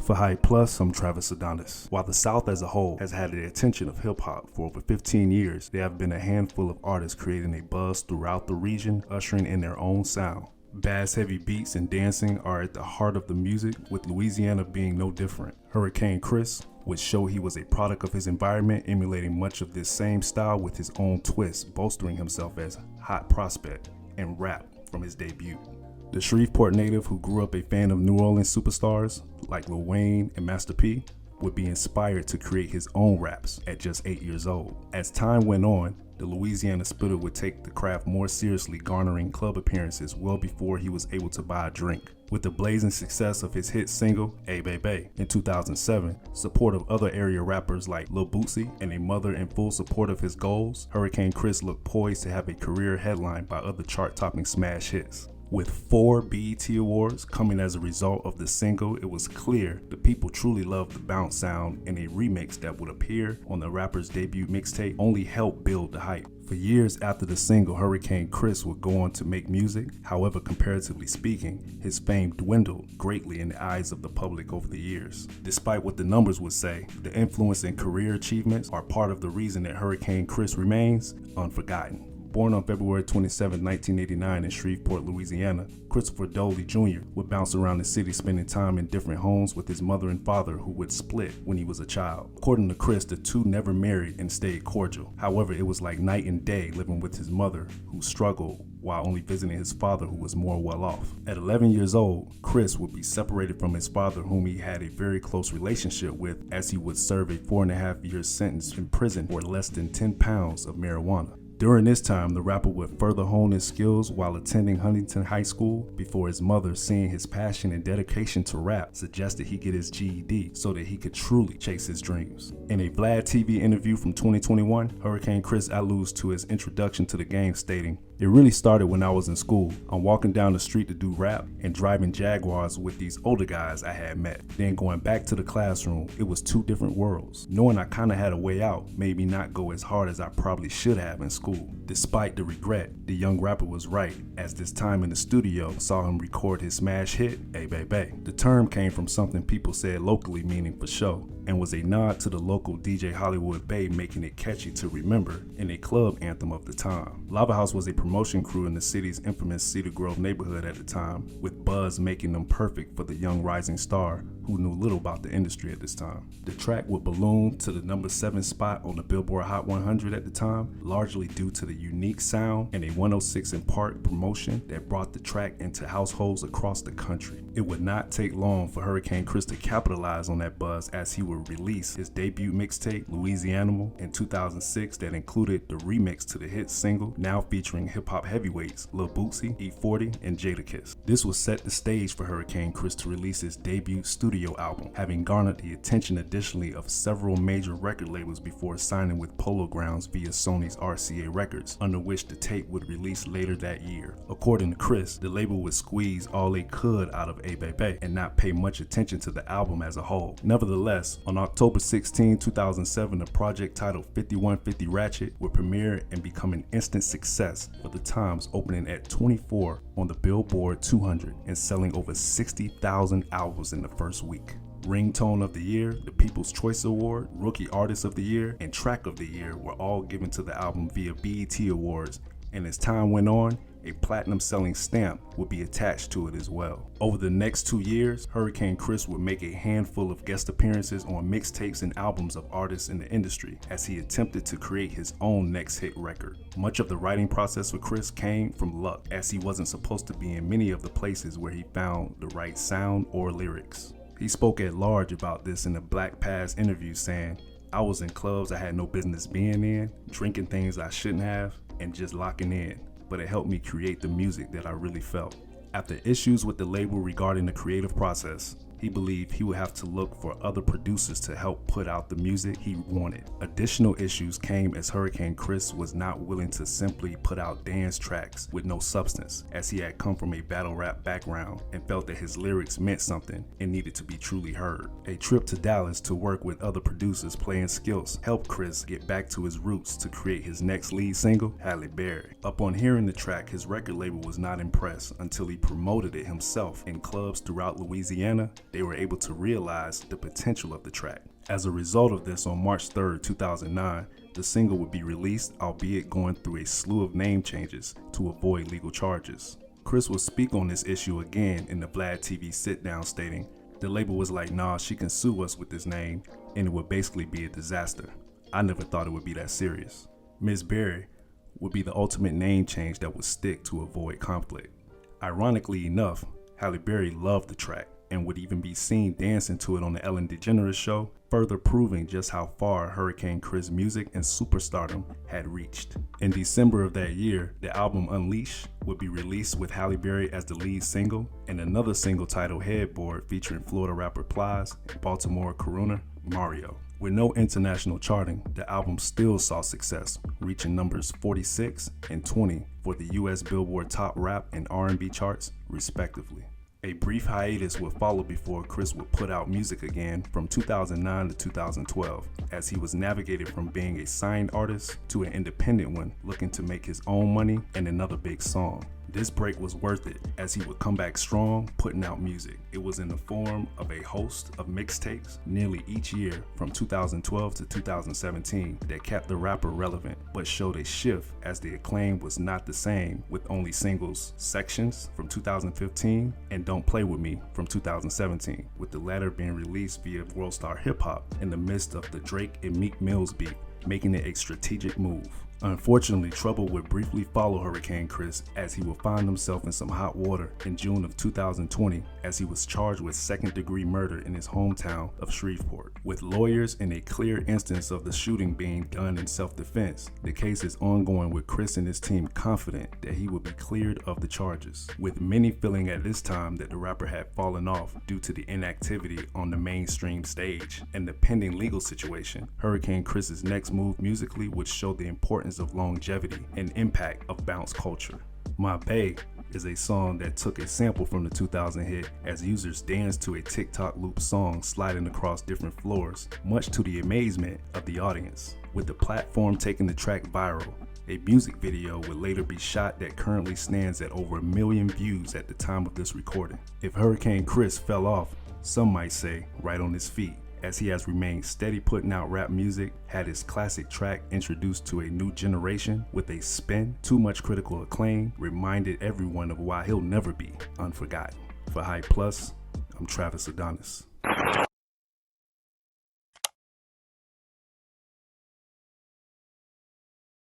For Hype Plus, I'm Travis Adonis. While the South as a whole has had the attention of hip-hop for over 15 years, there have been a handful of artists creating a buzz throughout the region, ushering in their own sound. Bass-heavy beats and dancing are at the heart of the music, with Louisiana being no different. Hurricane Chris would show he was a product of his environment, emulating much of this same style with his own twist, bolstering himself as hot prospect and rap from his debut. The Shreveport native who grew up a fan of New Orleans superstars like Lil Wayne and Master P would be inspired to create his own raps at just 8 years old. As time went on, the Louisiana spitter would take the craft more seriously, garnering club appearances well before he was able to buy a drink. With the blazing success of his hit single, Ay Baby, in 2007, support of other area rappers like Lil Bootsy, and a mother in full support of his goals, Hurricane Chris looked poised to have a career headlined by other chart-topping smash hits. With 4 BET Awards coming as a result of the single, it was clear the people truly loved the bounce sound, and a remix that would appear on the rapper's debut mixtape only helped build the hype. For years after the single, Hurricane Chris would go on to make music. However, comparatively speaking, his fame dwindled greatly in the eyes of the public over the years. Despite what the numbers would say, the influence and career achievements are part of the reason that Hurricane Chris remains unforgotten. Born on February 27, 1989 in Shreveport, Louisiana, Christopher Doley Jr. would bounce around the city, spending time in different homes with his mother and father, who would split when he was a child. According to Chris, the two never married and stayed cordial. However, it was like night and day living with his mother, who struggled while only visiting his father, who was more well off. At 11 years old, Chris would be separated from his father, whom he had a very close relationship with, as he would serve a 4.5-year sentence in prison for less than 10 pounds of marijuana. During this time, the rapper would further hone his skills while attending Huntington High School before his mother, seeing his passion and dedication to rap, suggested he get his GED so that he could truly chase his dreams. In a Vlad TV interview from 2021, Hurricane Chris alludes to his introduction to the game, stating, "It really started when I was in school. I'm walking down the street to do rap and driving Jaguars with these older guys I had met. Then going back to the classroom, it was two different worlds. Knowing I kinda had a way out made me not go as hard as I probably should have in school." Despite the regret, the young rapper was right, as this time in the studio saw him record his smash hit, Ay Baby. The term came from something people said locally, meaning for show, and was a nod to the local DJ Hollywood Bay, making it catchy to remember and a club anthem of the time. Lava House was a promotion crew in the city's infamous Cedar Grove neighborhood at the time, with Buzz making them perfect for the young rising star who knew little about the industry at this time. The track would balloon to the number 7 spot on the Billboard Hot 100 at the time, largely due to the unique sound and a 106 in Park promotion that brought the track into households across the country. It would not take long for Hurricane Chris to capitalize on that buzz, as he would release his debut mixtape, Louisianimal, in 2006 that included the remix to the hit single, now featuring hip-hop heavyweights Lil Bootsy, E40, and Jadakiss. This would set the stage for Hurricane Chris to release his debut studio album, having garnered the attention additionally of several major record labels before signing with Polo Grounds via Sony's RCA Records, under which the tape would release later that year. According to Chris, the label would squeeze all they could out of Ay Baby and not pay much attention to the album as a whole. Nevertheless, on October 16, 2007, a project titled 5150 Ratchet would premiere and become an instant success for the Times, opening at 24 on the Billboard 200 and selling over 60,000 albums in the first week. Ringtone of the Year, the People's Choice Award, Rookie Artist of the Year, and Track of the Year were all given to the album via BET Awards, and as time went on, a platinum selling stamp would be attached to it as well. Over the next 2 years, Hurricane Chris would make a handful of guest appearances on mixtapes and albums of artists in the industry, as he attempted to create his own next hit record. Much of the writing process for Chris came from luck, as he wasn't supposed to be in many of the places where he found the right sound or lyrics. He spoke at large about this in a Black Past interview, saying, "I was in clubs I had no business being in, drinking things I shouldn't have, and just locking in. But it helped me create the music that I really felt." After issues with the label regarding the creative process, he believed he would have to look for other producers to help put out the music he wanted. Additional issues came as Hurricane Chris was not willing to simply put out dance tracks with no substance, as he had come from a battle rap background and felt that his lyrics meant something and needed to be truly heard. A trip to Dallas to work with other producers playing skills helped Chris get back to his roots to create his next lead single, Halle Berry. Upon hearing the track, his record label was not impressed until he promoted it himself in clubs throughout Louisiana they were able to realize the potential of the track. As a result of this, on March 3rd, 2009, the single would be released, albeit going through a slew of name changes to avoid legal charges. Chris will speak on this issue again in the Vlad TV sit-down, stating, "The label was like, nah, she can sue us with this name, and it would basically be a disaster. I never thought it would be that serious." Miss Berry would be the ultimate name change that would stick to avoid conflict. Ironically enough, Halle Berry loved the track and would even be seen dancing to it on the Ellen DeGeneres show, further proving just how far Hurricane Chris' music and superstardom had reached. In December of that year, the album Unleash would be released with Halle Berry as the lead single, and another single titled Headboard featuring Florida rapper Plies and Baltimore crooner Mario. With no international charting, the album still saw success, reaching numbers 46 and 20 for the US Billboard Top Rap and R&B charts, respectively. A brief hiatus would follow before Chris would put out music again from 2009 to 2012, as he was navigated from being a signed artist to an independent one looking to make his own money and another big song. This break was worth it, as he would come back strong, putting out music. It was in the form of a host of mixtapes nearly each year from 2012 to 2017 that kept the rapper relevant, but showed a shift as the acclaim was not the same, with only singles Sections from 2015 and Don't Play With Me from 2017, with the latter being released via World Star Hip Hop in the midst of the Drake and Meek Mill's beef, making it a strategic move. Unfortunately, trouble would briefly follow Hurricane Chris, as he would find himself in some hot water in June of 2020, as he was charged with second-degree murder in his hometown of Shreveport. With lawyers and a clear instance of the shooting being done in self-defense, the case is ongoing, with Chris and his team confident that he would be cleared of the charges, with many feeling at this time that the rapper had fallen off due to the inactivity on the mainstream stage and the pending legal situation. Hurricane Chris's next move musically would show the importance of longevity and impact of bounce culture. My Bae is a song that took a sample from the 2000 hit, as users danced to a TikTok loop song sliding across different floors, much to the amazement of the audience, with the platform taking the track viral. A music video would later be shot that currently stands at over 1 million views at the time of this recording. If Hurricane Chris fell off, some might say right on his feet, as he has remained steady putting out rap music, had his classic track introduced to a new generation with a spin, too much critical acclaim, reminded everyone of why he'll never be unforgotten. For Hype Plus, I'm Travis Adonis.